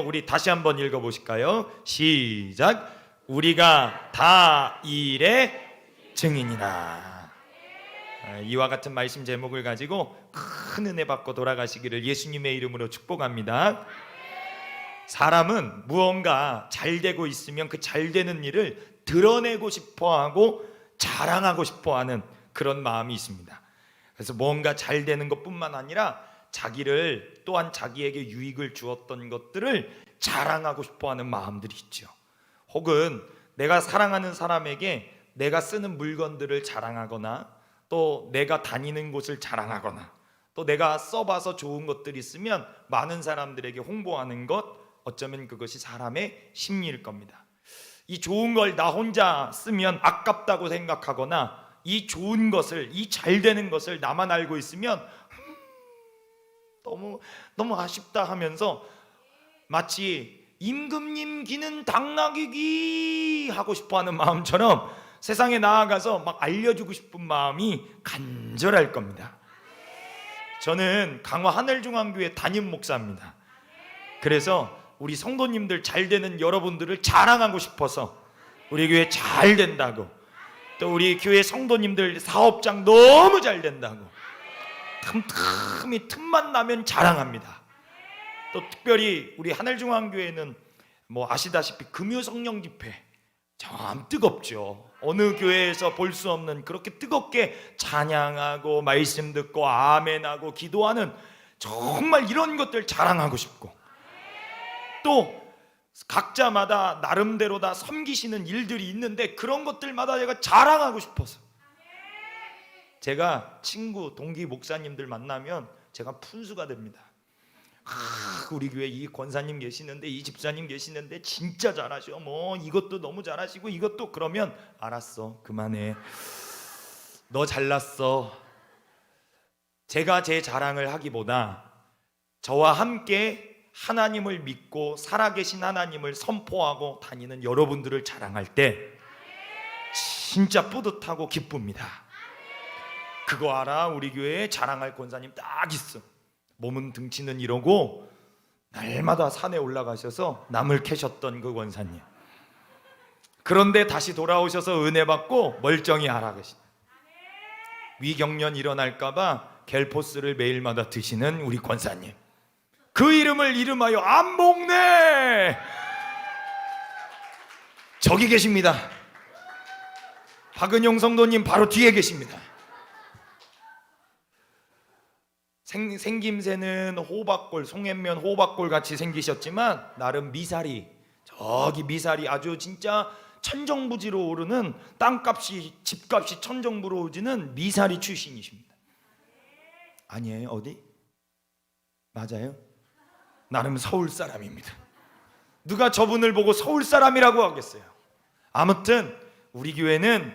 우리 다시 한번 읽어보실까요? 시작. 우리가 다 일의 증인이라. 이와 같은 말씀 제목을 가지고 큰 은혜 받고 돌아가시기를 예수님의 이름으로 축복합니다. 사람은 무언가 잘 되고 있으면 그 잘 되는 일을 드러내고 싶어하고 자랑하고 싶어하는 그런 마음이 있습니다. 그래서 뭔가 잘 되는 것뿐만 아니라 자기를 또한 자기에게 유익을 주었던 것들을 자랑하고 싶어하는 마음들이 있죠. 혹은 내가 사랑하는 사람에게 내가 쓰는 물건들을 자랑하거나 또 내가 다니는 곳을 자랑하거나 또 내가 써봐서 좋은 것들이 있으면 많은 사람들에게 홍보하는 것, 어쩌면 그것이 사람의 심리일 겁니다. 이 좋은 걸 나 혼자 쓰면 아깝다고 생각하거나 이 좋은 것을, 이 잘 되는 것을 나만 알고 있으면 너무 아쉽다 하면서 마치 임금님 기는 당나귀기 하고 싶어하는 마음처럼 세상에 나아가서 막 알려주고 싶은 마음이 간절할 겁니다. 저는 강화 하늘중앙교회 담임 목사입니다. 그래서 우리 성도님들 잘 되는 여러분들을 자랑하고 싶어서 우리 교회 잘 된다고, 또 우리 교회 성도님들 사업장 너무 잘 된다고 틈만 나면 자랑합니다. 또 특별히 우리 하늘중앙교회는 뭐 아시다시피 금요 성령 집회 참 뜨겁죠. 어느 교회에서 볼 수 없는 그렇게 뜨겁게 찬양하고 말씀 듣고 아멘하고 기도하는, 정말 이런 것들 자랑하고 싶고, 또 각자마다 나름대로 다 섬기시는 일들이 있는데 그런 것들마다 제가 자랑하고 싶어서, 제가 친구 동기 목사님들 만나면 제가 푼수가 됩니다. 우리 교회 이 권사님 계시는데, 이 집사님 계시는데 진짜 잘하셔, 뭐 이것도 너무 잘하시고 이것도, 그러면 알았어, 그만해, 너 잘났어. 제가 제 자랑을 하기보다 저와 함께 하나님을 믿고 살아계신 하나님을 선포하고 다니는 여러분들을 자랑할 때 진짜 뿌듯하고 기쁩니다. 그거 알아? 우리 교회에 자랑할 권사님 딱 있어. 몸은 등치는 이러고 날마다 산에 올라가셔서 나물 캐셨던 그 권사님. 그런데 다시 돌아오셔서 은혜 받고 멀쩡히 알아계신, 위경련 일어날까봐 겔포스를 매일마다 드시는 우리 권사님. 그 이름을 이름하여 안 먹네. 저기 계십니다. 박은용 성도님 바로 뒤에 계십니다. 생김새는 호박골, 송앤면 호박골 같이 생기셨지만 나름 미사리, 저기 미사리 아주 진짜 천정부지로 오르는, 땅값이 집값이 천정부로 오르는 미사리 출신이십니다. 아니에요? 어디? 맞아요? 나름 서울 사람입니다. 누가 저분을 보고 서울 사람이라고 하겠어요? 아무튼 우리 교회는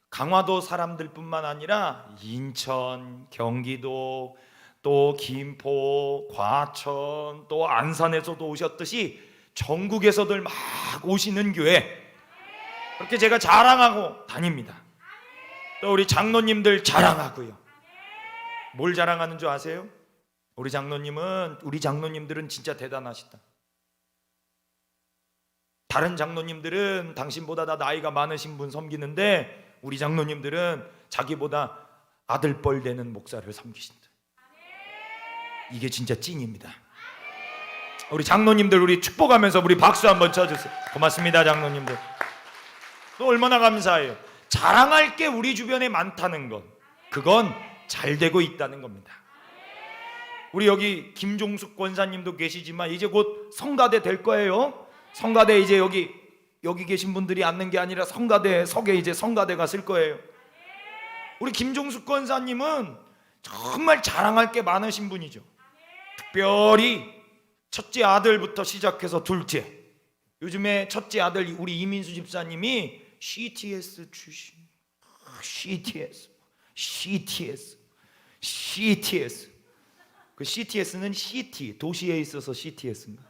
강화도 사람들뿐만 아니라 인천, 경기도, 또 김포, 과천, 또 안산에서도 오셨듯이 전국에서들 막 오시는 교회, 그렇게 제가 자랑하고 다닙니다. 또 우리 장로님들 자랑하고요. 뭘 자랑하는 줄 아세요? 우리 장로님들은 진짜 대단하시다. 다른 장로님들은 당신보다 다 나이가 많으신 분 섬기는데 우리 장로님들은 자기보다 아들뻘 되는 목사를 섬기신다. 이게 진짜 찐입니다. 우리 장로님들 우리 축복하면서 우리 박수 한번 쳐주세요. 고맙습니다, 장로님들. 또 얼마나 감사해요. 자랑할 게 우리 주변에 많다는 것, 그건 잘 되고 있다는 겁니다. 우리 여기 김종숙 권사님도 계시지만 이제 곧 성가대 될 거예요. 성가대 이제 여기 계신 분들이 앉는 게 아니라 성가대 석에 이제 성가대가 쓸 거예요. 우리 김종숙 권사님은 정말 자랑할 게 많으신 분이죠. 특별히 첫째 아들부터 시작해서 둘째, 요즘에 첫째 아들 우리 이민수 집사님이 CTS 출신. CTS. 그 CTS는 시티, 도시에 있어서 CTS입니다.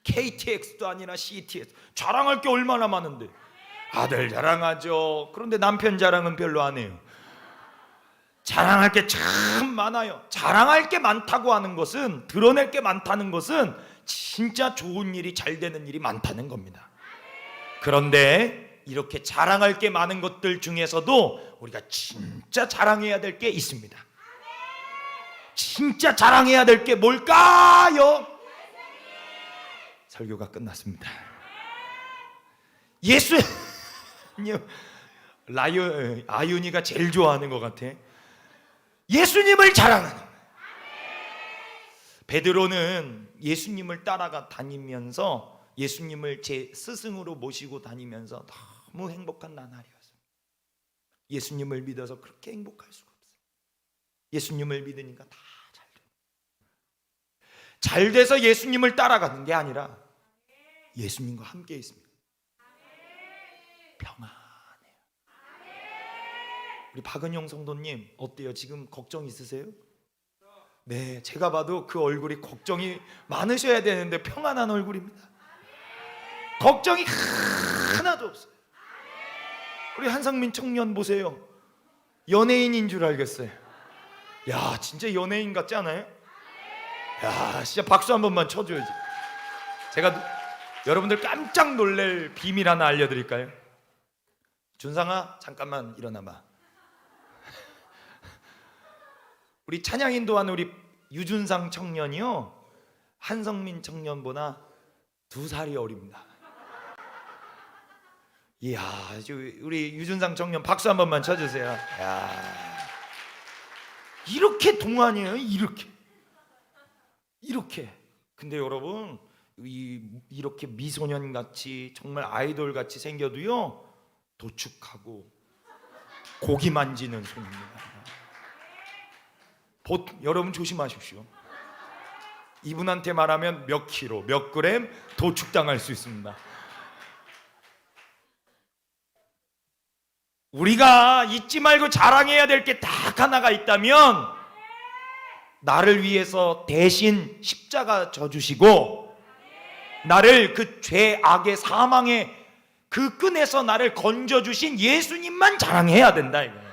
KTX도 아니라 CTS. 자랑할 게 얼마나 많은데. 아들 자랑하죠. 그런데 남편 자랑은 별로 안 해요. 자랑할 게 참 많아요. 자랑할 게 많다고 하는 것은, 드러낼 게 많다는 것은 진짜 좋은 일이 잘 되는 일이 많다는 겁니다. 그런데 이렇게 자랑할 게 많은 것들 중에서도 우리가 진짜 자랑해야 될 게 있습니다. 진짜 자랑해야 될 게 뭘까요? 설교가 끝났습니다. 예수님, 아윤이가 제일 좋아하는 것 같아. 예수님을 자랑하는. 베드로는 예수님을 따라가 다니면서 예수님을 제 스승으로 모시고 다니면서 너무 행복한 나날이었어요. 예수님을 믿어서 그렇게 행복할 수가 없어요. 예수님을 믿으니까 다 잘 돼서 예수님을 따라가는 게 아니라 예수님과 함께 있습니다. 평안해요. 우리 박은영 성도님 어때요? 지금 걱정 있으세요? 네, 제가 봐도 그 얼굴이 걱정이 많으셔야 되는데 평안한 얼굴입니다. 걱정이 하나도 없어요. 우리 한상민 청년 보세요. 연예인인 줄 알겠어요. 야, 진짜 연예인 같지 않아요? 야, 진짜 박수 한 번만 쳐줘야지. 제가 여러분들 깜짝 놀랄 비밀 하나 알려드릴까요? 준상아, 잠깐만 일어나봐. 우리 찬양인 도한 우리 유준상 청년이요, 한성민 청년보다 2살이 어립니다. 이야, 우리 유준상 청년 박수 한 번만 쳐주세요. 야, 이렇게 동안이에요. 이렇게. 근데 여러분, 이렇게 미소년 같이 정말 아이돌 같이 생겨도요, 도축하고 고기 만지는 손입니다. 여러분 조심하십시오. 이분한테 말하면 몇 킬로, 몇 그램 도축당할 수 있습니다. 우리가 잊지 말고 자랑해야 될 게 딱 하나가 있다면, 나를 위해서 대신 십자가 져주시고 나를 그 죄악의 사망의 그 끈에서 나를 건져주신 예수님만 자랑해야 된다 이거예요.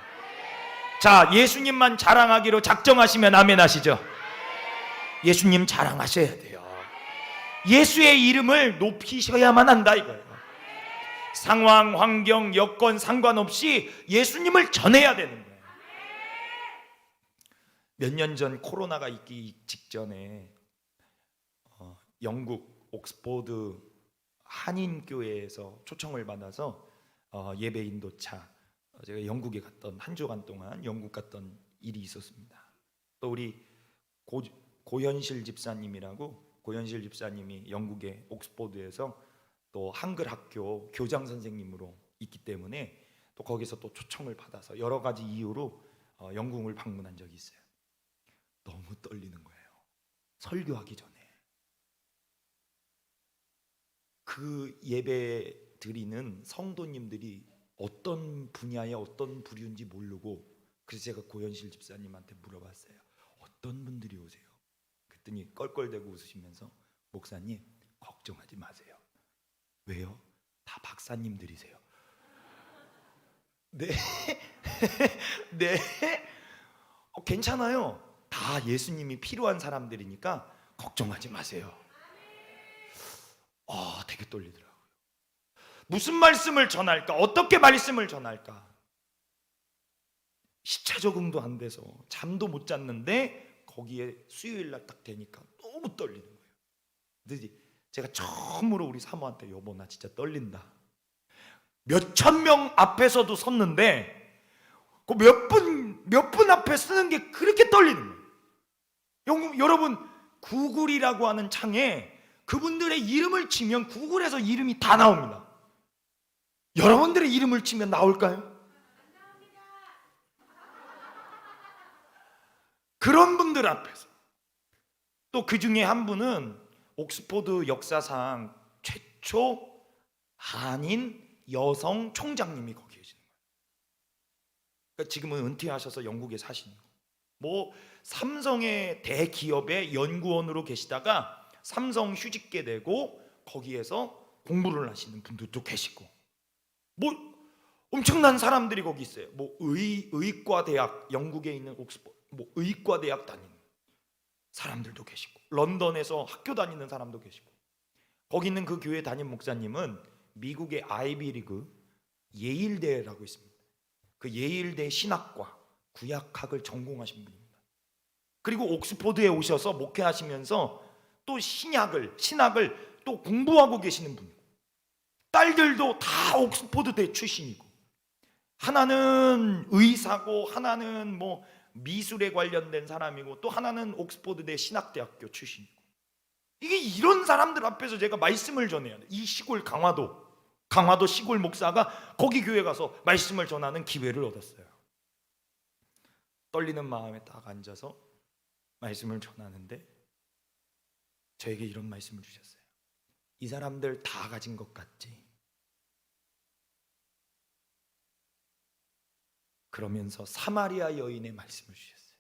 자, 예수님만 자랑하기로 작정하시면 아멘 하시죠. 예수님 자랑하셔야 돼요. 예수의 이름을 높이셔야만 한다 이거예요. 상황, 환경, 여건 상관없이 예수님을 전해야 되는 거예요. 몇 년 전 코로나가 있기 직전에 영국 옥스포드 한인교회에서 초청을 받아서 예배 인도차, 제가 영국에 갔던 한 주간 동안 영국 갔던 일이 있었습니다. 또 우리 고현실 집사님이라고, 고현실 집사님이 영국의 옥스포드에서 또 한글 학교 교장 선생님으로 있기 때문에 또 거기서 또 초청을 받아서 여러 가지 이유로 영국을 방문한 적이 있어요. 너무 떨리는 거예요. 설교하기 전에 그 예배 드리는 성도님들이 어떤 분야의 어떤 부류인지 모르고, 그래서 제가 고현실 집사님한테 물어봤어요. 어떤 분들이 오세요? 그랬더니 껄껄대고 웃으시면서, 목사님 걱정하지 마세요. 왜요? 다 박사님들이세요. 네. 네. 괜찮아요. 다 예수님이 필요한 사람들이니까 걱정하지 마세요. 되게 떨리더라고요. 무슨 말씀을 전할까? 어떻게 말씀을 전할까? 시차 적응도 안 돼서 잠도 못 잤는데 거기에 수요일 날 딱 되니까 너무 떨리는 거예요. 근데 제가 처음으로 우리 사모한테, 여보 나 진짜 떨린다. 몇천 명 앞에서도 섰는데 그 몇 분 앞에 쓰는 게 그렇게 떨리는 거예요. 여러분, 구글이라고 하는 창에 그분들의 이름을 치면 구글에서 이름이 다 나옵니다. 여러분들의 이름을 치면 나올까요? 그런 분들 앞에서, 또 그 중에 한 분은 옥스포드 역사상 최초 한인 여성 총장님이 거기 계시는 거예요. 그러니까 지금은 은퇴하셔서 영국에 사시는 거예요. 뭐 삼성의 대기업의 연구원으로 계시다가 삼성 휴직계 되고 거기에서 공부를 하시는 분들도 계시고, 뭐 엄청난 사람들이 거기 있어요. 뭐 의과 대학, 영국에 있는 옥스퍼드 뭐 의과 대학 다니는 사람들도 계시고, 런던에서 학교 다니는 사람도 계시고, 거기 있는 그 교회 담임 목사님은 미국의 아이비리그 예일대라고 있습니다. 그 예일대 신학과 구약학을 전공하신 분입니다. 그리고 옥스포드에 오셔서 목회하시면서 또 신학을 또 공부하고 계시는 분이고, 딸들도 다 옥스포드대 출신이고, 하나는 의사고 하나는 뭐 미술에 관련된 사람이고 또 하나는 옥스포드대 신학대학교 출신이고, 이게 이런 사람들 앞에서 제가 말씀을 전해야 돼. 이 시골 강화도 시골 목사가 거기 교회 가서 말씀을 전하는 기회를 얻었어요. 떨리는 마음에 딱 앉아서 말씀을 전하는데 저에게 이런 말씀을 주셨어요. 이 사람들 다 가진 것 같지? 그러면서 사마리아 여인의 말씀을 주셨어요.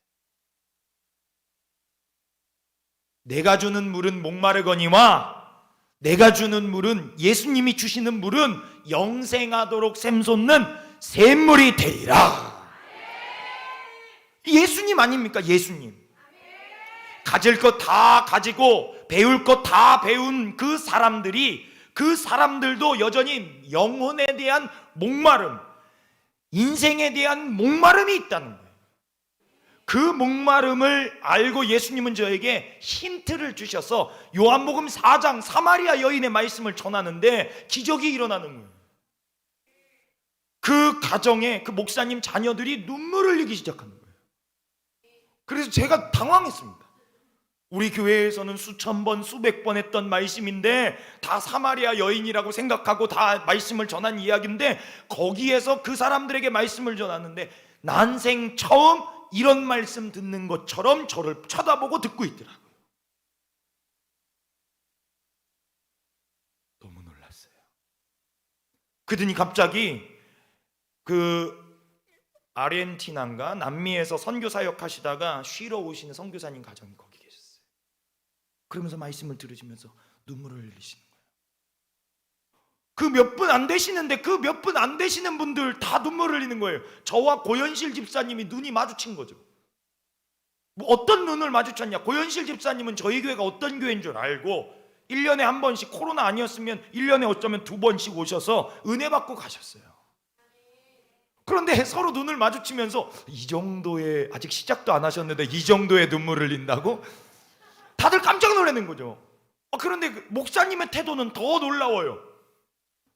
내가 주는 물은 목마르거니와 내가 주는 물은, 예수님이 주시는 물은 영생하도록 샘솟는 샘물이 되리라. 예수님 아닙니까? 예수님. 가질 것 다 가지고 배울 것 다 배운 그 사람들도 여전히 영혼에 대한 목마름, 인생에 대한 목마름이 있다는 거예요. 그 목마름을 알고 예수님은 저에게 힌트를 주셔서 요한복음 4장 사마리아 여인의 말씀을 전하는데 기적이 일어나는 거예요. 그 가정에 그 목사님 자녀들이 눈물을 흘리기 시작하는 거예요. 그래서 제가 당황했습니다. 우리 교회에서는 수천 번 수백 번 했던 말씀인데 다 사마리아 여인이라고 생각하고 다 말씀을 전한 이야기인데, 거기에서 그 사람들에게 말씀을 전하는데 난생 처음 이런 말씀 듣는 것처럼 저를 쳐다보고 듣고 있더라고요. 너무 놀랐어요. 그러더니 갑자기 그 아르헨티나인가 남미에서 선교 사역 하시다가 쉬러 오시는 선교사님 가정이 거기 계셨어요. 그러면서 말씀을 들으시면서 눈물을 흘리시는 거예요. 그 몇 분 안 되시는데 그 몇 분 안 되시는 분들 다 눈물 흘리는 거예요. 저와 고현실 집사님이 눈이 마주친 거죠. 뭐 어떤 눈을 마주쳤냐? 고현실 집사님은 저희 교회가 어떤 교회인 줄 알고 1년에 한 번씩, 코로나 아니었으면 1년에 어쩌면 2번씩 오셔서 은혜 받고 가셨어요. 그런데 서로 눈을 마주치면서 이 정도의, 아직 시작도 안 하셨는데 이 정도의 눈물을 흘린다고? 다들 깜짝 놀라는 거죠. 그런데 목사님의 태도는 더 놀라워요.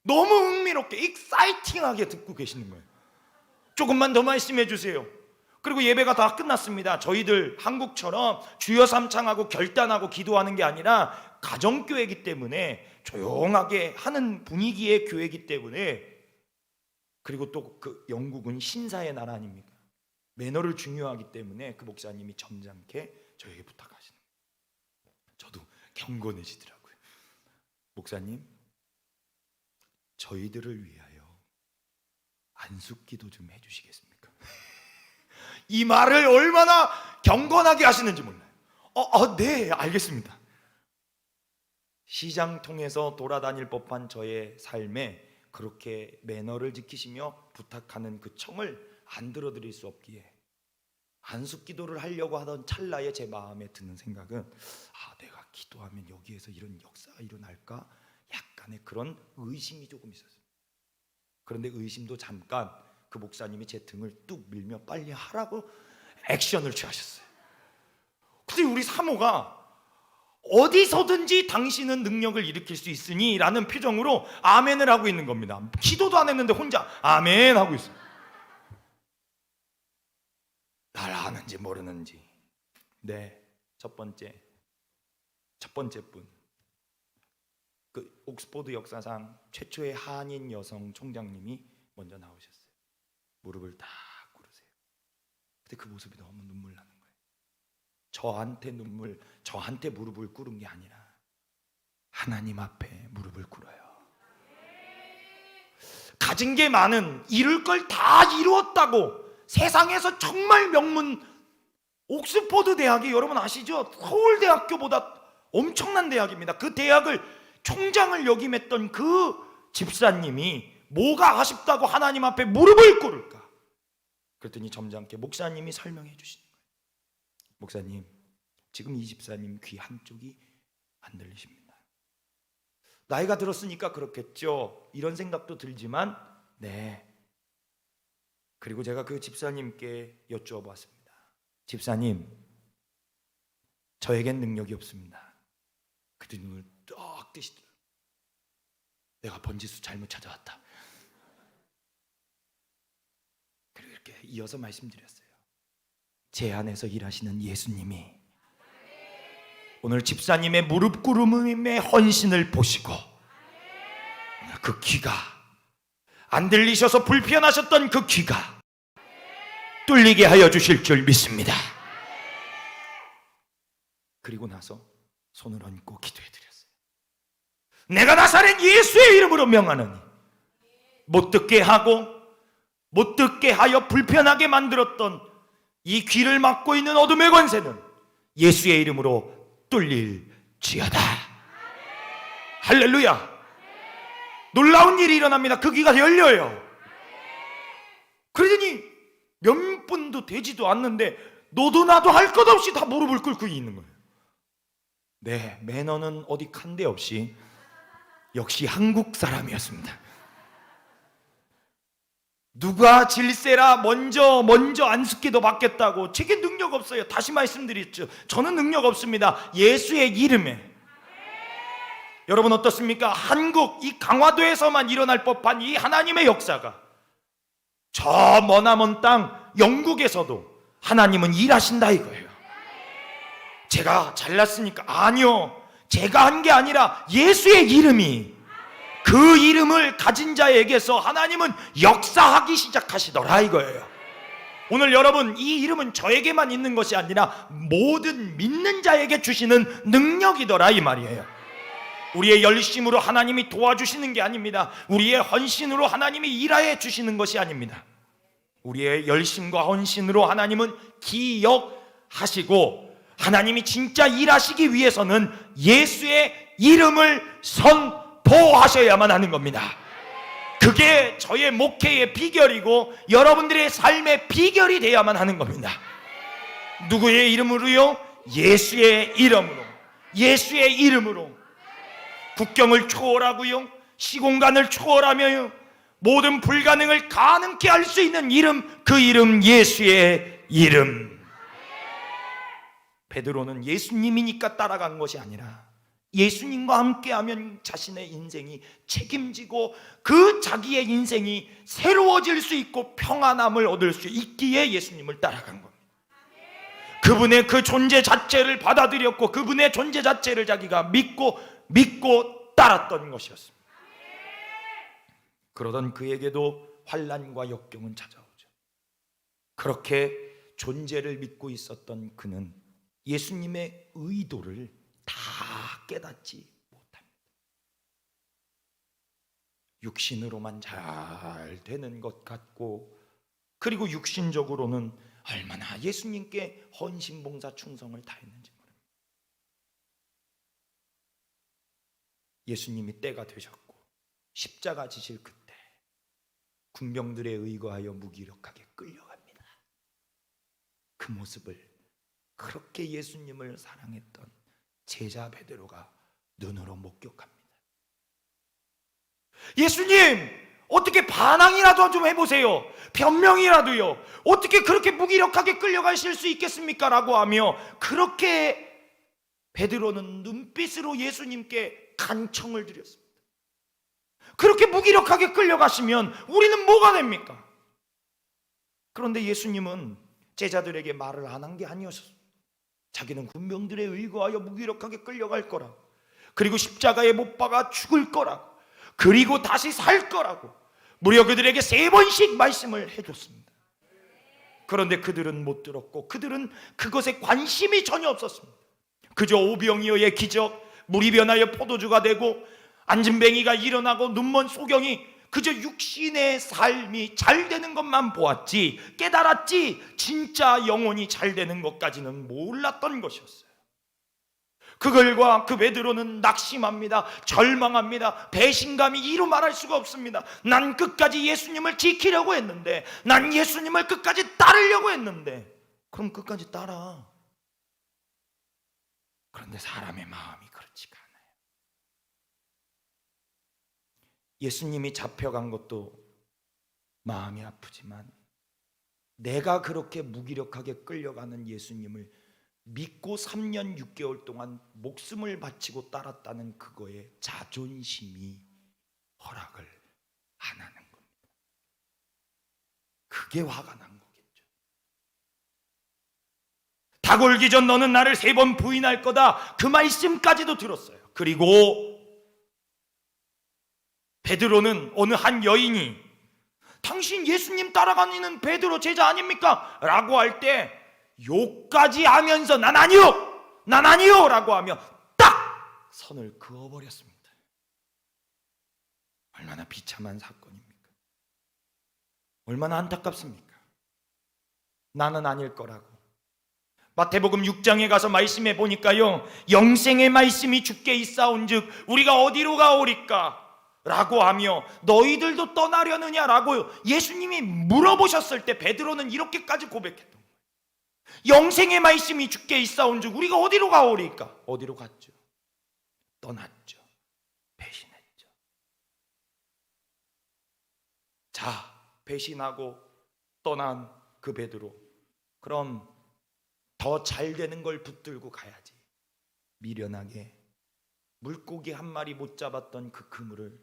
너무 흥미롭게 익사이팅하게 듣고 계시는 거예요. 조금만 더 말씀해 주세요. 그리고 예배가 다 끝났습니다. 저희들 한국처럼 주여 삼창하고 결단하고 기도하는 게 아니라 가정교회이기 때문에 조용하게 하는 분위기의 교회이기 때문에, 그리고 또 그 영국은 신사의 나라 아닙니까? 매너를 중요하기 때문에 그 목사님이 점잖게 저에게 부탁하시는 거예요. 저도 경건해지더라고요. 목사님, 저희들을 위하여 안숙기도 좀 해주시겠습니까? 이 말을 얼마나 경건하게 하시는지 몰라요. 네, 알겠습니다. 시장 통해서 돌아다닐 법한 저의 삶에 그렇게 매너를 지키시며 부탁하는 그 청을 안 들어드릴 수 없기에 안숙기도를 하려고 하던 찰나에 제 마음에 드는 생각은, 내가 기도하면 여기에서 이런 역사가 일어날까? 약간의 그런 의심이 조금 있었어요. 그런데 의심도 잠깐, 그 목사님이 제 등을 뚝 밀며 빨리 하라고 액션을 취하셨어요. 근데 우리 사모가 어디서든지 당신은 능력을 일으킬 수 있으니 라는 표정으로 아멘을 하고 있는 겁니다. 기도도 안 했는데 혼자 아멘 하고 있어요. 날 아는지 모르는지. 네, 첫 번째 분, 그 옥스포드 역사상 최초의 한인 여성 총장님이 먼저 나오셨어요. 무릎을 딱 꿇으세요. 근데 그 모습이 너무 눈물 나는 거예요. 저한테 무릎을 꿇은 게 아니라 하나님 앞에 무릎을 꿇어요. 가진 게 많은, 이룰 걸 다 이루었다고 세상에서 정말 명문 옥스포드 대학이, 여러분 아시죠? 서울대학교보다 엄청난 대학입니다. 그 대학을 총장을 역임했던 그 집사님이 뭐가 아쉽다고 하나님 앞에 무릎을 꿇을까? 그랬더니 점잖게 목사님이 설명해 주시는 거예요. 목사님, 지금 이 집사님 귀 한쪽이 안 들리십니다. 나이가 들었으니까 그렇겠죠, 이런 생각도 들지만, 네. 그리고 제가 그 집사님께 여쭈어봤습니다. 집사님, 저에겐 능력이 없습니다. 그때 눈을 떡 뜨시더라고요. 내가 번지수 잘못 찾아왔다. 그리고 이렇게 이어서 말씀드렸어요. 제 안에서 일하시는 예수님이 오늘 집사님의 무릎 꿇음의 헌신을 보시고 오늘 그 귀가 안 들리셔서 불편하셨던 그 귀가 뚫리게 하여 주실 줄 믿습니다. 그리고 나서 손을 얹고 기도해 드렸어요. 내가 나사렛 예수의 이름으로 명하노니 못 듣게 하고 못 듣게 하여 불편하게 만들었던 이 귀를 막고 있는 어둠의 권세는 예수의 이름으로 뚫릴지어다. 할렐루야. 놀라운 일이 일어납니다. 그 귀가 열려요. 그러더니 몇 분도 되지도 않는데 너도 나도 할 것 없이 다 무릎을 꿇고 있는 거예요. 네, 매너는 어디 칸데 없이 역시 한국 사람이었습니다. 누가 질세라 먼저 안숙기도 받겠다고. 제게 능력 없어요. 다시 말씀드렸죠. 저는 능력 없습니다. 예수의 이름에. 여러분 어떻습니까? 한국 이 강화도에서만 일어날 법한 이 하나님의 역사가 저 머나먼 땅 영국에서도 하나님은 일하신다 이거예요. 제가 잘났으니까 아니요, 제가 한 게 아니라 예수의 이름이, 그 이름을 가진 자에게서 하나님은 역사하기 시작하시더라 이거예요. 오늘 여러분, 이 이름은 저에게만 있는 것이 아니라 모든 믿는 자에게 주시는 능력이더라 이 말이에요. 우리의 열심으로 하나님이 도와주시는 게 아닙니다. 우리의 헌신으로 하나님이 일하여 주시는 것이 아닙니다. 우리의 열심과 헌신으로 하나님은 기억하시고, 하나님이 진짜 일하시기 위해서는 예수의 이름을 선포하셔야만 하는 겁니다. 그게 저의 목회의 비결이고 여러분들의 삶의 비결이 되어야만 하는 겁니다. 누구의 이름으로요? 예수의 이름으로. 예수의 이름으로 국경을 초월하고요, 시공간을 초월하며요, 모든 불가능을 가능케 할 수 있는 이름, 그 이름 예수의 이름. 베드로는 예수님이니까 따라간 것이 아니라 예수님과 함께하면 자신의 인생이 책임지고 그 자기의 인생이 새로워질 수 있고 평안함을 얻을 수 있기에 예수님을 따라간 겁니다. 그분의 그 존재 자체를 받아들였고 그분의 존재 자체를 자기가 믿고 따랐던 것이었습니다. 그러던 그에게도 환난과 역경은 찾아오죠. 그렇게 존재를 믿고 있었던 그는 예수님의 의도를 다 깨닫지 못합니다. 육신으로만 잘 되는 것 같고, 그리고 육신적으로는 얼마나 예수님께 헌신, 봉사, 충성을 다했는지 모릅니다. 예수님이 때가 되셨고 십자가 지실 그때 군병들에 의거하여 무기력하게 끌려갑니다. 그 모습을 그렇게 예수님을 사랑했던 제자 베드로가 눈으로 목격합니다. 예수님, 어떻게 반항이라도 좀 해보세요. 변명이라도요. 어떻게 그렇게 무기력하게 끌려가실 수 있겠습니까? 라고 하며 그렇게 베드로는 눈빛으로 예수님께 간청을 드렸습니다. 그렇게 무기력하게 끌려가시면 우리는 뭐가 됩니까? 그런데 예수님은 제자들에게 말을 안 한 게 아니었습니다. 자기는 군병들에 의거하여 무기력하게 끌려갈 거라고, 그리고 십자가에 못 박아 죽을 거라고, 그리고 다시 살 거라고 무려 그들에게 3번씩 말씀을 해줬습니다. 그런데 그들은 못 들었고 그들은 그것에 관심이 전혀 없었습니다. 그저 오병이어의 기적, 물이 변하여 포도주가 되고 안진뱅이가 일어나고 눈먼 소경이 그저 육신의 삶이 잘 되는 것만 보았지, 깨달았지 진짜 영혼이 잘 되는 것까지는 몰랐던 것이었어요. 그걸과 그 베드로는 낙심합니다. 절망합니다. 배신감이 이루 말할 수가 없습니다. 난 끝까지 예수님을 지키려고 했는데, 난 예수님을 끝까지 따르려고 했는데. 그럼 끝까지 따라. 그런데 사람의 마음이 그렇지가 않아요. 예수님이 잡혀간 것도 마음이 아프지만 내가 그렇게 무기력하게 끌려가는 예수님을 믿고 3년 6개월 동안 목숨을 바치고 따랐다는 그거에 자존심이 허락을 안 하는 겁니다. 그게 화가 난 거겠죠. 닭 울기 전 너는 나를 3번 부인할 거다, 그 말씀까지도 들었어요. 그리고 베드로는 어느 한 여인이 당신 예수님 따라가는 베드로 제자 아닙니까? 라고 할 때 욕까지 하면서 난 아니요 라고 하며 딱 선을 그어버렸습니다. 얼마나 비참한 사건입니까? 얼마나 안타깝습니까? 나는 아닐 거라고. 마태복음 6장에 가서 말씀해 보니까요, 영생의 말씀이 주께 있사온즉 우리가 어디로 가오리까? 라고 하며 너희들도 떠나려느냐라고 예수님이 물어보셨을 때 베드로는 이렇게까지 고백했던 거예요. 영생의 말씀이 주께 있사온즉 우리가 어디로 가오리까? 어디로 갔죠? 떠났죠. 배신했죠. 자, 배신하고 떠난 그 베드로, 그럼 더 잘 되는 걸 붙들고 가야지. 미련하게 물고기 한 마리 못 잡았던 그 그물을,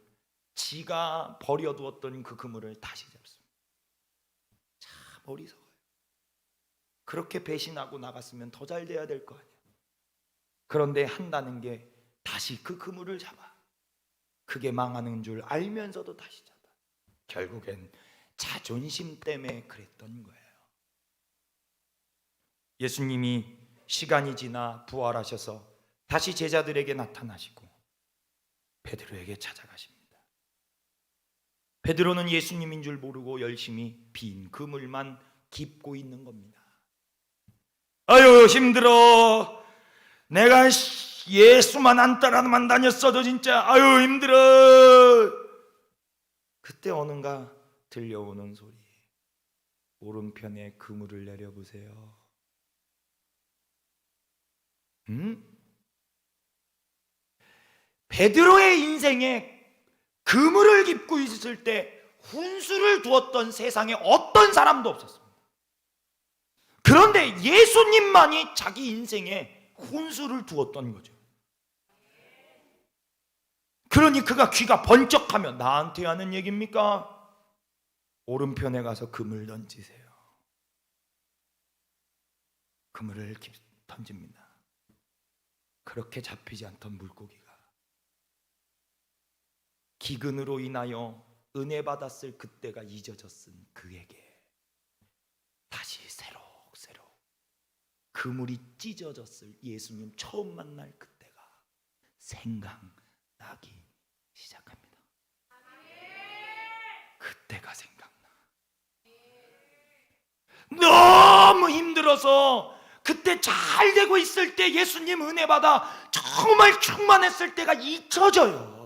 지가 버려두었던 그 그물을 다시 잡습니다. 참 어리석어요. 그렇게 배신하고 나갔으면 더 잘 돼야 될 거 아니야. 그런데 한다는 게 다시 그 그물을 잡아. 그게 망하는 줄 알면서도 다시 잡아. 결국엔 자존심 때문에 그랬던 거예요. 예수님이 시간이 지나 부활하셔서 다시 제자들에게 나타나시고 베드로에게 찾아가십니다. 베드로는 예수님인 줄 모르고 열심히 빈 그물만 깁고 있는 겁니다. 아유 힘들어. 내가 예수만 안 따라만 다녔어도 진짜 아유 힘들어. 그때 어는가 들려오는 소리, 오른편에 그물을 내려보세요. 베드로의 인생에 그물을 깁고 있을 때 훈수를 두었던 세상에 어떤 사람도 없었습니다. 그런데 예수님만이 자기 인생에 훈수를 두었던 거죠. 그러니 그가 귀가 번쩍하며 나한테 하는 얘기입니까? 오른편에 가서 그물 던지세요. 그물을 던집니다. 그렇게 잡히지 않던 물고기가 기근으로 인하여 은혜 받았을 그때가 잊어졌은 그에게 다시 새록새록 그물이 찢어졌을 예수님 처음 만날 그때가 생각나기 시작합니다. 그때가 생각나. 너무 힘들어서 그때 잘 되고 있을 때 예수님 은혜 받아 정말 충만했을 때가 잊혀져요.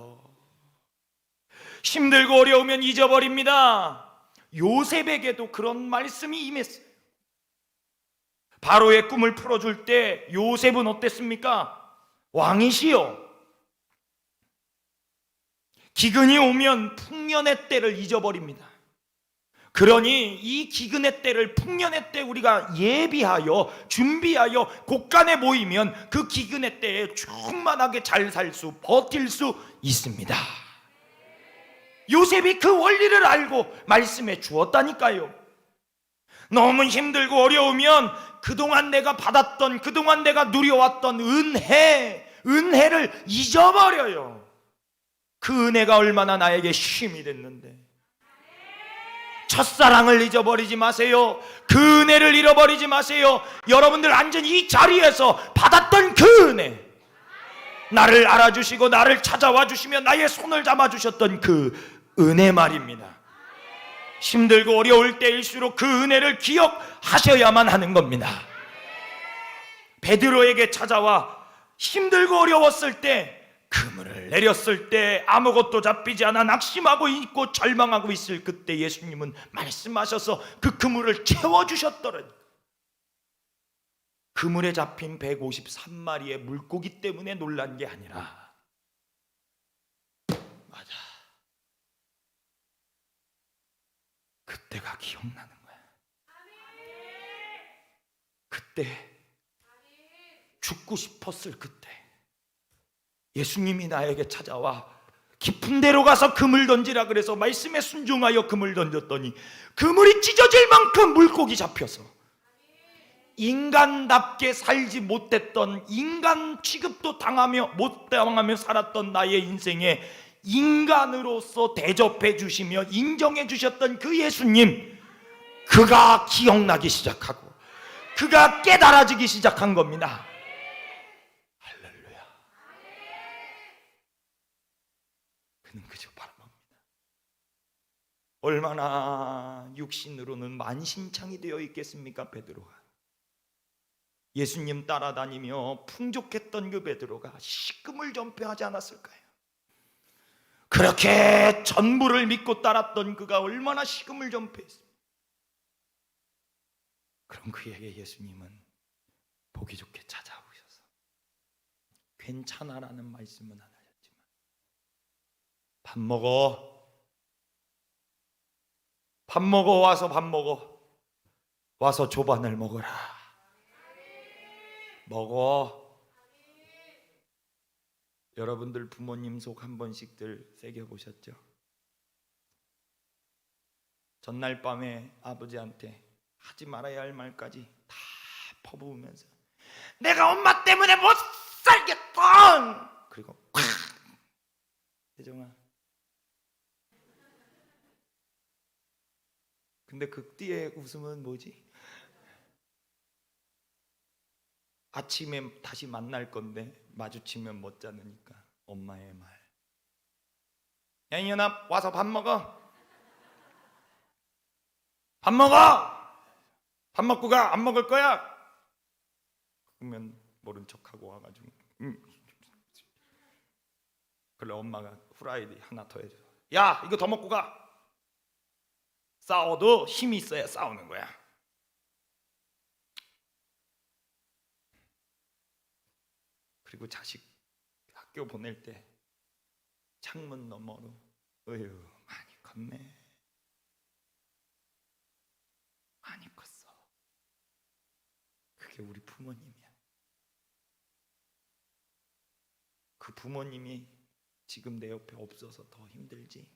힘들고 어려우면 잊어버립니다. 요셉에게도 그런 말씀이 임했어요. 바로의 꿈을 풀어줄 때 요셉은 어땠습니까? 왕이시요. 기근이 오면 풍년의 때를 잊어버립니다. 그러니 이 기근의 때를, 풍년의 때 우리가 예비하여 준비하여 곳간에 모이면 그 기근의 때에 충만하게 잘 살 수, 버틸 수 있습니다. 요셉이 그 원리를 알고 말씀해 주었다니까요. 너무 힘들고 어려우면 그동안 내가 받았던, 그동안 내가 누려왔던 은혜를 잊어버려요. 그 은혜가 얼마나 나에게 힘이 됐는데. 첫사랑을 잊어버리지 마세요. 그 은혜를 잃어버리지 마세요. 여러분들 앉은 이 자리에서 받았던 그 은혜, 나를 알아주시고 나를 찾아와 주시며 나의 손을 잡아주셨던 그 은혜 말입니다. 힘들고 어려울 때일수록 그 은혜를 기억하셔야만 하는 겁니다. 베드로에게 찾아와 힘들고 어려웠을 때, 그물을 내렸을 때, 아무것도 잡히지 않아 낙심하고 있고 절망하고 있을 그때 예수님은 말씀하셔서 그 그물을 채워주셨더라니. 그물에 잡힌 153마리의 물고기 때문에 놀란 게 아니라, 맞아, 그때가 기억나는 거야. 그때 죽고 싶었을 그때 예수님이 나에게 찾아와 깊은 데로 가서 그물 던지라 그래서 말씀에 순종하여 그물 던졌더니 그물이 찢어질 만큼 물고기 잡혀서 인간답게 살지 못했던, 인간 취급도 당하며 못 당하며 살았던 나의 인생에 인간으로서 대접해 주시며 인정해 주셨던 그 예수님, 그가 기억나기 시작하고 그가 깨달아지기 시작한 겁니다. 할렐루야. 그는 그저 바라봅니다. 얼마나 육신으로는 만신창이 되어 있겠습니까? 베드로가 예수님 따라다니며 풍족했던 그 베드로가 식금을 전폐하지 않았을까요? 그렇게 전부를 믿고 따랐던 그가 얼마나 식금을 전폐했습니까? 그럼 그에게 예수님은 보기 좋게 찾아오셔서 괜찮아라는 말씀은 안 하셨지만 밥 먹어, 밥 먹어, 와서 밥 먹어, 와서 조반을 먹어라, 먹어. 여러분들 부모님 속 한 번씩들 새겨보셨죠? 전날 밤에 아버지한테 하지 말아야 할 말까지 다 퍼부으면서 내가 엄마 때문에 못 살겠다, 그리고 콱, 혜정아. 근데 그 뒤에 웃음은 뭐지? 아침에 다시 만날 건데 마주치면 못 자느니까 엄마의 말, 야 이년아 와서 밥 먹어, 밥 먹어, 밥 먹고 가, 안 먹을 거야? 그러면 모른 척하고 와가지고 그래 엄마가 후라이드 하나 더 해줘. 야 이거 더 먹고 가. 싸워도 힘이 있어야 싸우는 거야. 그리고 자식 학교 보낼 때 창문 너머로 어휴 많이 컸네, 많이 컸어. 그게 우리 부모님이야. 그 부모님이 지금 내 옆에 없어서 더 힘들지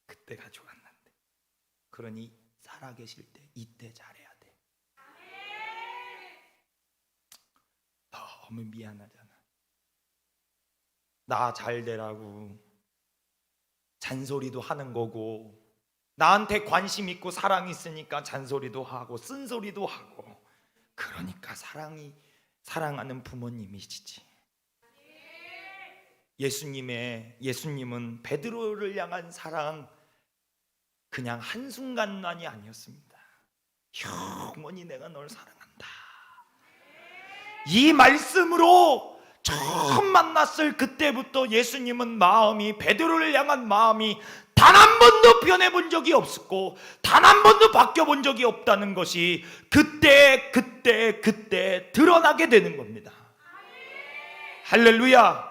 그때가 좋았는데. 그러니 살아계실 때 이때 잘해야 돼. 너무 미안하잖아. 나 잘 되라고 잔소리도 하는 거고, 나한테 관심 있고 사랑 있으니까 잔소리도 하고 쓴소리도 하고, 그러니까 사랑하는 부모님이시지. 예수님은 베드로를 향한 사랑 그냥 한순간만이 아니었습니다. 영원히 내가 널 사랑한다. 이 말씀으로 처음 만났을 그때부터 예수님은 마음이, 베드로를 향한 마음이 단 한 번도 변해본 적이 없었고 단 한 번도 바뀌어본 적이 없다는 것이 그때 드러나게 되는 겁니다. 할렐루야.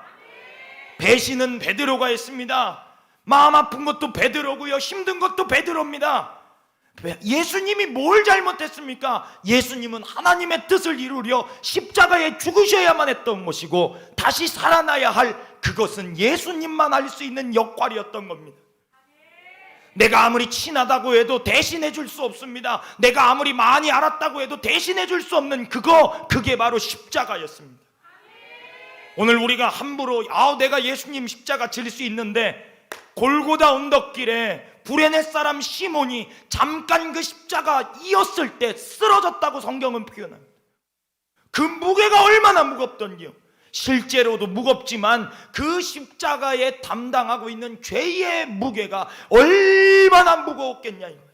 배신은 베드로가 했습니다. 마음 아픈 것도 베드로고요, 힘든 것도 베드로입니다. 예수님이 뭘 잘못했습니까? 예수님은 하나님의 뜻을 이루려 십자가에 죽으셔야만 했던 것이고 다시 살아나야 할 그것은 예수님만 할 수 있는 역할이었던 겁니다. 내가 아무리 친하다고 해도 대신해 줄 수 없습니다. 내가 아무리 많이 알았다고 해도 대신해 줄 수 없는 그게 바로 십자가였습니다. 오늘 우리가 함부로 내가 예수님 십자가 질 수 있는데, 골고다 언덕길에 구레네 사람 시몬이 잠깐 그 십자가 이었을 때 쓰러졌다고 성경은 표현합니다. 그 무게가 얼마나 무겁던지요. 실제로도 무겁지만 그 십자가에 담당하고 있는 죄의 무게가 얼마나 무거웠겠냐 이거예요.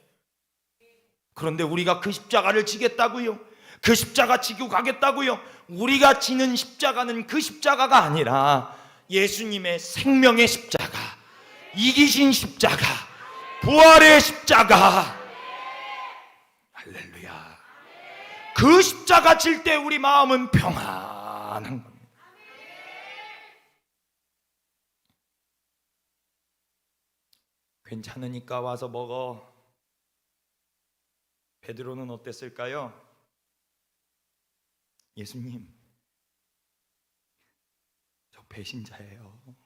그런데 우리가 그 십자가를 지겠다고요? 그 십자가 지고 가겠다고요? 우리가 지는 십자가는 그 십자가가 아니라 예수님의 생명의 십자가, 이기신 십자가, 부활의 십자가. 할렐루야. 그 십자가 질 때 우리 마음은 평안한 겁니다. 괜찮으니까 와서 먹어. 베드로는 어땠을까요? 예수님, 저 배신자예요.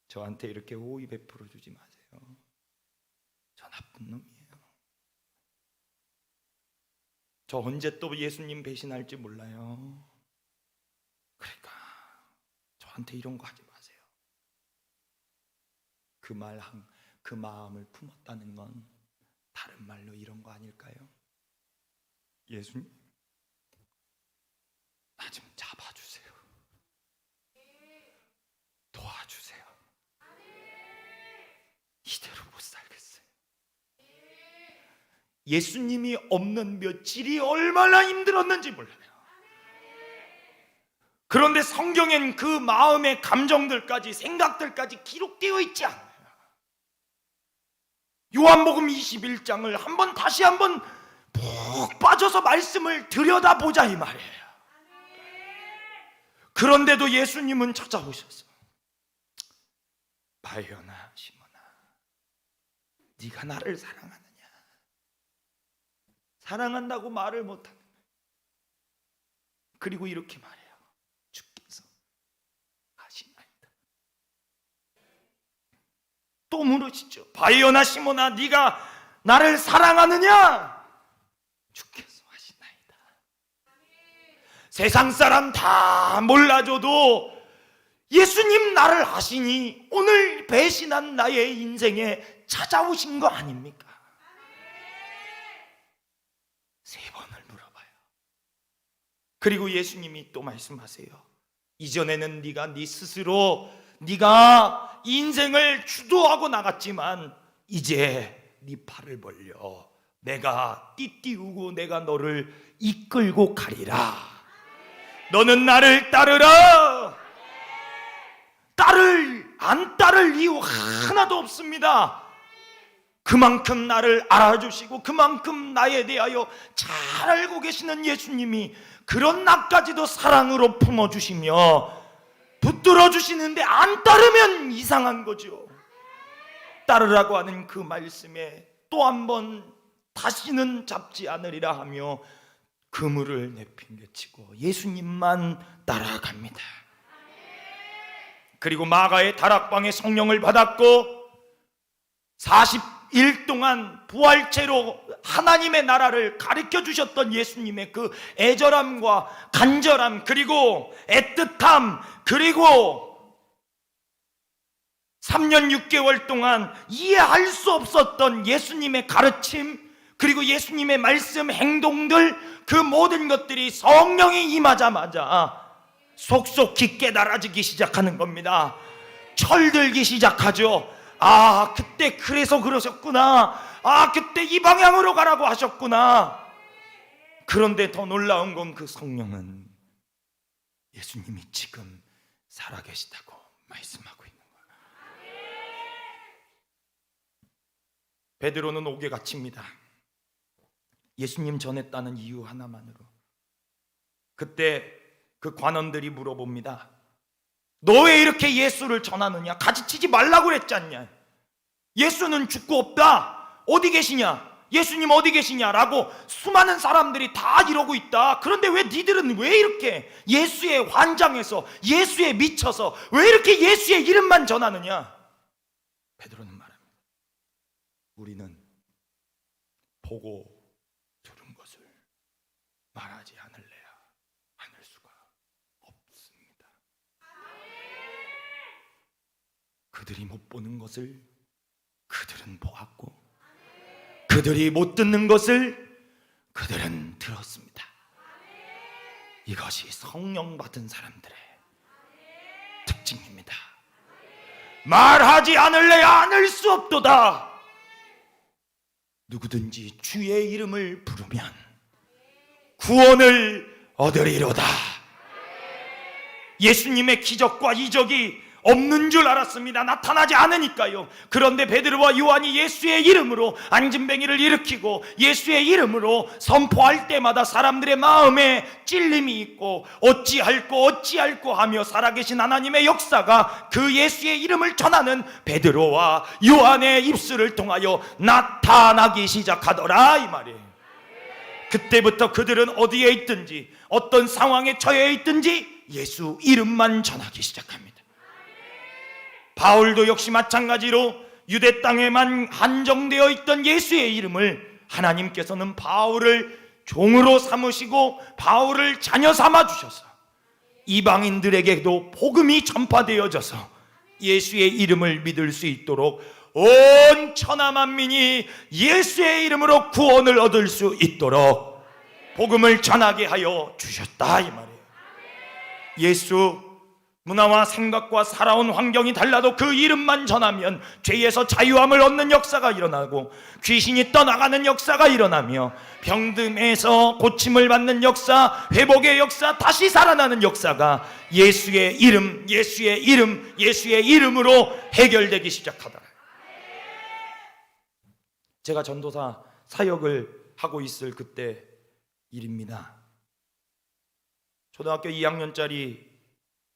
저한테 이렇게 호의 베풀어 주지 마세요. 저 나쁜 놈이에요. 저 언제 또 예수님 배신할지 몰라요. 그러니까 저한테 이런 거 하지 마세요. 그 마음을 품었다는 건 다른 말로 이런 거 아닐까요? 예수님, 나 좀 잡아주세요. 도와주세요. 이대로 못 살겠어요. 예수님이 없는 며칠이 얼마나 힘들었는지 몰라요. 그런데 성경엔 그 마음의 감정들까지, 생각들까지 기록되어 있지 않아요. 요한복음 21장을 다시 한번 푹 빠져서 말씀을 들여다보자 이 말이에요. 그런데도 예수님은 찾아오셔서 바요나 시몬아, 네가 나를 사랑하느냐? 사랑한다고 말을 못하는 거예요. 그리고 이렇게 말해요. 주께서 하시나이다. 또 물으시죠. 바요나 시몬아, 네가 나를 사랑하느냐? 주께서 하시나이다. 세상 사람 다 몰라줘도 예수님 나를 아시니 오늘 배신한 나의 인생에 찾아오신 거 아닙니까? 세 번을 물어봐요. 그리고 예수님이 또 말씀하세요. 이전에는 네 스스로 네가 인생을 주도하고 나갔지만 이제 네 팔을 벌려 내가 띠띠우고 내가 너를 이끌고 가리라. 너는 나를 따르라. 안 따를 이유 하나도 없습니다. 그만큼 나를 알아주시고 그만큼 나에 대하여 잘 알고 계시는 예수님이 그런 나까지도 사랑으로 품어주시며 붙들어 주시는데 안 따르면 이상한 거죠. 따르라고 하는 그 말씀에 또 한 번 다시는 잡지 않으리라 하며 그물을 내팽개치고 예수님만 따라갑니다. 그리고 마가의 다락방에 성령을 받았고 40일 동안 부활체로 하나님의 나라를 가르쳐 주셨던 예수님의 그 애절함과 간절함, 그리고 애틋함, 그리고 3년 6개월 동안 이해할 수 없었던 예수님의 가르침, 그리고 예수님의 말씀, 행동들, 그 모든 것들이 성령이 임하자마자 속속히 깨달아지기 시작하는 겁니다. 철들기 시작하죠. 아, 그때 그래서 그러셨구나. 아, 그때 이 방향으로 가라고 하셨구나. 그런데 더 놀라운 건 그 성령은 예수님이 지금 살아계시다고 말씀하고 있는 거예요. 베드로는 옥에 갇힙니다. 예수님 전했다는 이유 하나만으로. 그때 그 관원들이 물어봅니다. 너 왜 이렇게 예수를 전하느냐? 가지치지 말라고 그랬지 않냐? 예수는 죽고 없다. 어디 계시냐? 예수님 어디 계시냐라고 수많은 사람들이 다 이러고 있다. 그런데 왜 니들은 왜 이렇게 예수에 환장해서, 예수에 미쳐서 왜 이렇게 예수의 이름만 전하느냐? 베드로는 말합니다. 우리는 보고 들은 것을 말하지 않을래야 않을 수가 없습니다. 그들이 못 보는 것을 그들은 보았고, 그들이 못 듣는 것을 그들은 들었습니다. 이것이 성령 받은 사람들의 특징입니다. 말하지 않을래야 않을 수 없도다. 누구든지 주의 이름을 부르면 구원을 얻으리로다. 예수님의 기적과 이적이 없는 줄 알았습니다. 나타나지 않으니까요. 그런데 베드로와 요한이 예수의 이름으로 안진뱅이를 일으키고 예수의 이름으로 선포할 때마다 사람들의 마음에 찔림이 있고 어찌할꼬 하며 살아계신 하나님의 역사가 그 예수의 이름을 전하는 베드로와 요한의 입술을 통하여 나타나기 시작하더라, 이 말이에요. 그때부터 그들은 어디에 있든지 어떤 상황에 처해 있든지 예수 이름만 전하기 시작합니다. 바울도 역시 마찬가지로 유대 땅에만 한정되어 있던 예수의 이름을 하나님께서는 바울을 종으로 삼으시고 바울을 자녀 삼아 주셔서 이방인들에게도 복음이 전파되어져서 예수의 이름을 믿을 수 있도록 온 천하 만민이 예수의 이름으로 구원을 얻을 수 있도록 복음을 전하게 하여 주셨다, 이 말이에요. 예수 문화와 생각과 살아온 환경이 달라도 그 이름만 전하면 죄에서 자유함을 얻는 역사가 일어나고 귀신이 떠나가는 역사가 일어나며 병듦에서 고침을 받는 역사, 회복의 역사, 다시 살아나는 역사가 예수의 이름으로 해결되기 시작하더라. 제가 전도사 사역을 하고 있을 그때 일입니다. 초등학교 2학년짜리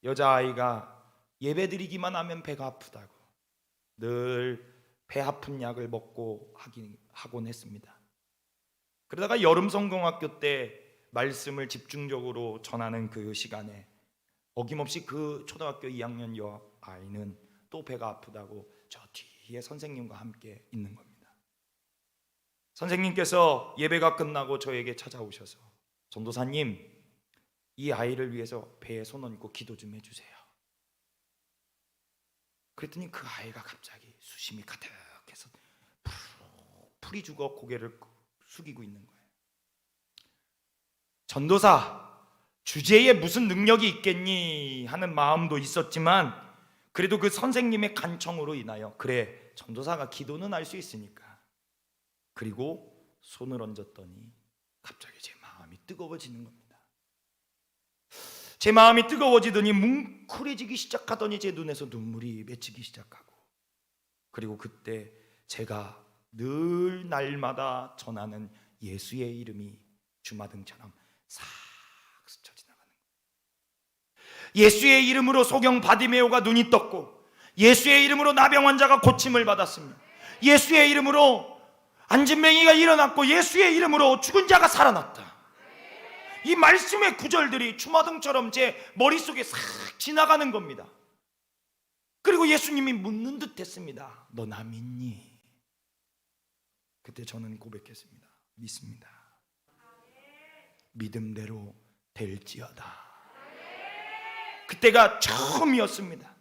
여자아이가 예배드리기만 하면 배가 아프다고 늘 배 아픈 약을 먹고 하곤 했습니다. 그러다가 여름 성경학교 때 말씀을 집중적으로 전하는 그 시간에 어김없이 그 초등학교 2학년 여아이는 또 배가 아프다고 저 뒤에 선생님과 함께 있는 겁니다. 선생님께서 예배가 끝나고 저에게 찾아오셔서 전도사님, 이 아이를 위해서 배에 손 얹고 기도 좀 해주세요. 그랬더니 그 아이가 갑자기 수심이 가득해서 풀이 죽어 고개를 숙이고 있는 거예요. 전도사, 주제에 무슨 능력이 있겠니 하는 마음도 있었지만 그래도 그 선생님의 간청으로 인하여 그래, 전도사가 기도는 할 수 있으니까. 그리고 손을 얹었더니 갑자기 제 마음이 뜨거워지는 겁니다. 제 마음이 뜨거워지더니 뭉클해지기 시작하더니 제 눈에서 눈물이 맺히기 시작하고, 그리고 그때 제가 늘 날마다 전하는 예수의 이름이 주마등처럼 싹 스쳐 지나가는 거예요. 예수의 이름으로 소경 바디메오가 눈이 떴고, 예수의 이름으로 나병 환자가 고침을 받았습니다. 예수의 이름으로 안진뱅이가 일어났고, 예수의 이름으로 죽은 자가 살아났다. 이 말씀의 구절들이 주마등처럼 제 머릿속에 싹 지나가는 겁니다. 그리고 예수님이 묻는 듯 했습니다. 너 나 믿니? 그때 저는 고백했습니다. 믿습니다. 믿음대로 될지어다. 그때가 처음이었습니다.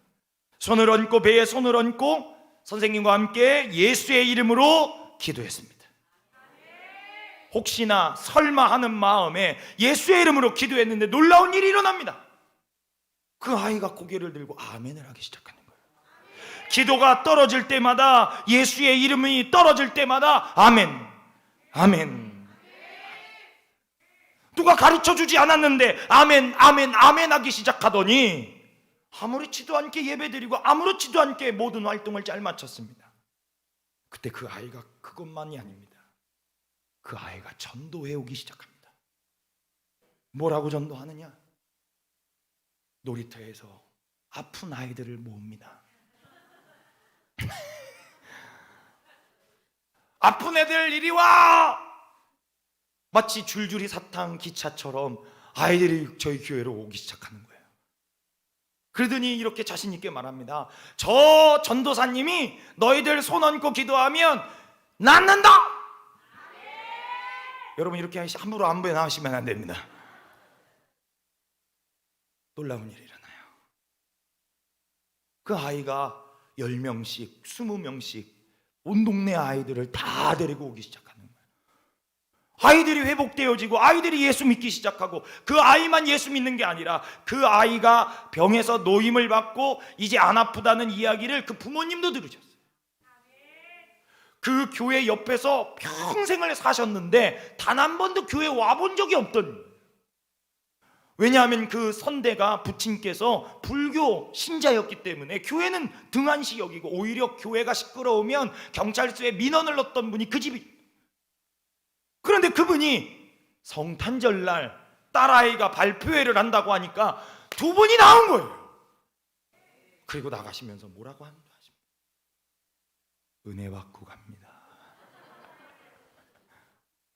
손을 얹고, 배에 손을 얹고 선생님과 함께 예수의 이름으로 기도했습니다. 혹시나 설마 하는 마음에 예수의 이름으로 기도했는데 놀라운 일이 일어납니다. 그 아이가 고개를 들고 아멘을 하기 시작하는 거예요. 기도가 떨어질 때마다, 예수의 이름이 떨어질 때마다 아멘, 아멘. 누가 가르쳐주지 않았는데 아멘, 아멘, 아멘 하기 시작하더니 아무렇지도 않게 예배드리고 아무렇지도 않게 모든 활동을 잘 마쳤습니다. 그때 그 아이가 그것만이 아닙니다. 그 아이가 전도해 오기 시작합니다. 뭐라고 전도하느냐? 놀이터에서 아픈 아이들을 모읍니다. 아픈 애들 이리 와! 마치 줄줄이 사탕 기차처럼 아이들이 저희 교회로 오기 시작하는 거예요. 그러더니 이렇게 자신 있게 말합니다. 저 전도사님이 너희들 손 얹고 기도하면 낫는다! 여러분, 이렇게 함부로 안부에 나오시면 안 됩니다. 놀라운 일이 일어나요. 그 아이가 10명씩 20명씩 온 동네 아이들을 다 데리고 오기 시작하는 거예요. 아이들이 회복되어지고 아이들이 예수 믿기 시작하고, 그 아이만 예수 믿는 게 아니라 그 아이가 병에서 노임을 받고 이제 안 아프다는 이야기를 그 부모님도 들으셨어요. 그 교회 옆에서 평생을 사셨는데 단 한 번도 교회 와본 적이 없던, 왜냐하면 그 선대가 부친께서 불교 신자였기 때문에 교회는 등한시 여기고, 오히려 교회가 시끄러우면 경찰서에 민원을 넣었던 분이 그 집이. 그런데 그분이 성탄절날 딸아이가 발표회를 한다고 하니까 두 분이 나온 거예요. 그리고 나가시면서 뭐라고 하는지 아십니까? 은혜 받고 갑니다.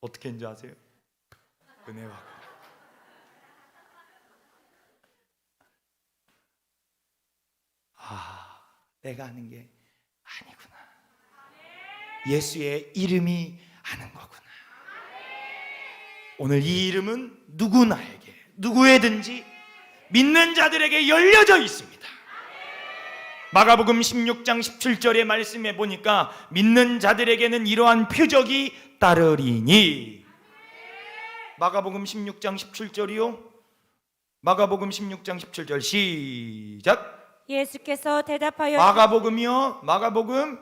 어떻게 했는지 아세요? 은혜 받고. 내가 아는 게 아니구나. 예수의 이름이 아는 거구나. 오늘 이 이름은 누구나에게, 누구에든지 믿는 자들에게 열려져 있습니다. 마가복음 16장 17절의 말씀에 보니까 믿는 자들에게는 이러한 표적이 따르리니. 마가복음 16장 17절이요. 마가복음 16장 17절 시작. 예수께서 대답하여 마가복음이요. 마가복음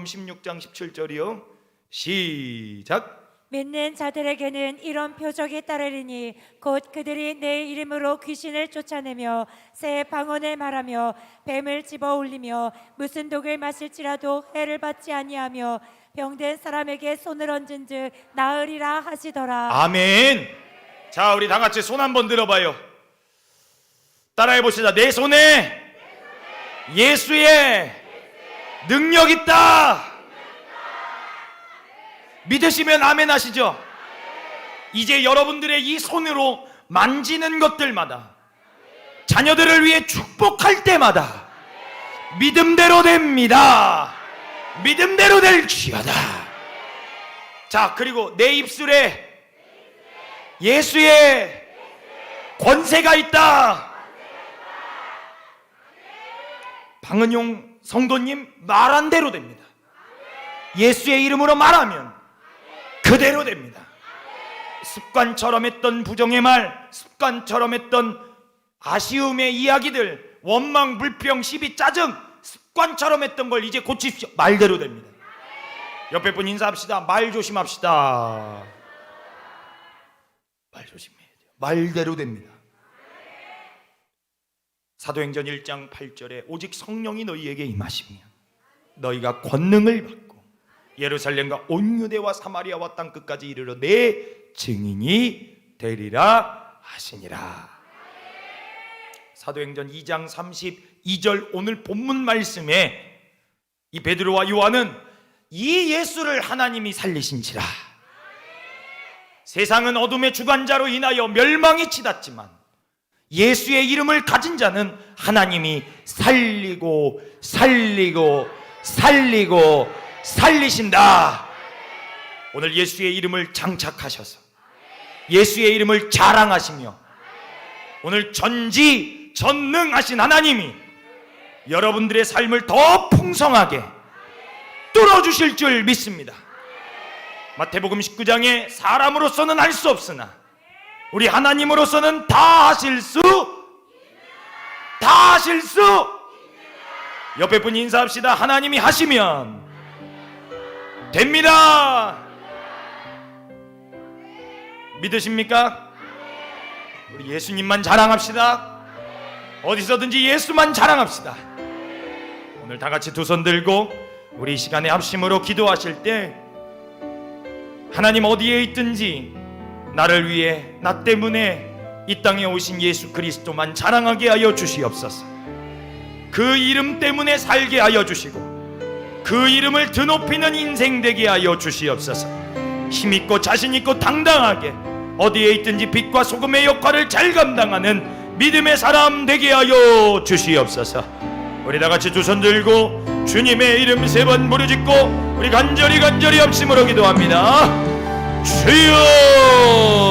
16장 17절이요. 시작. 믿는 자들에게는 이런 표적이 따르리니 곧 그들이 내 이름으로 귀신을 쫓아내며 새 방언을 말하며 뱀을 집어 올리며 무슨 독을 마실지라도 해를 받지 아니하며 병든 사람에게 손을 얹은즉 나으리라 하시더라. 아멘. 자, 우리 다 같이 손 한번 들어봐요. 따라해 봅시다. 내 손에 예수의 능력 있다. 믿으시면 아멘 하시죠? 이제 여러분들의 이 손으로 만지는 것들마다, 자녀들을 위해 축복할 때마다 믿음대로 됩니다. 믿음대로 될지어다. 자, 그리고 내 입술에 예수의 권세가 있다. 방은용 성도님 말한 대로 됩니다. 예수의 이름으로 말하면 그대로 됩니다. 습관처럼 했던 부정의 말, 습관처럼 했던 아쉬움의 이야기들, 원망, 불평, 시비, 짜증, 습관처럼 했던 걸 이제 고치십시오. 말대로 됩니다. 옆에 분 인사합시다. 말 조심합시다. 말 조심해야 돼요. 말대로 됩니다. 사도행전 1장 8절에 오직 성령이 너희에게 임하시면 너희가 권능을 받고 예루살렘과 온 유대와 사마리아와 땅끝까지 이르러 내 증인이 되리라 하시니라. 사도행전 2장 32절 오늘 본문 말씀에 이 베드로와 요한은 이 예수를 하나님이 살리신지라. 세상은 어둠의 주관자로 인하여 멸망이 치닫지만 예수의 이름을 가진 자는 하나님이 살리고 살리고 살리고 살리신다. 오늘 예수의 이름을 장착하셔서 예수의 이름을 자랑하시며 오늘 전지전능하신 하나님이 여러분들의 삶을 더 풍성하게 뚫어주실 줄 믿습니다. 마태복음 19장에 사람으로서는 할 수 없으나 우리 하나님으로서는 다 하실 수 옆에 분 인사합시다. 하나님이 하시면 됩니다. 믿으십니까? 우리 예수님만 자랑합시다. 어디서든지 예수만 자랑합시다. 오늘 다 같이 두 손 들고 우리 이 시간에 합심으로 기도하실 때 하나님 어디에 있든지 나를 위해 나 때문에 이 땅에 오신 예수 그리스도만 자랑하게 하여 주시옵소서. 그 이름 때문에 살게 하여 주시고 그 이름을 드높이는 인생 되게 하여 주시옵소서. 힘있고 자신있고 당당하게 어디에 있든지 빛과 소금의 역할을 잘 감당하는 믿음의 사람 되게 하여 주시옵소서. 우리 다같이 두 손 들고 주님의 이름 3번 부르짖고 우리 간절히 합심으로 기도합니다. 주여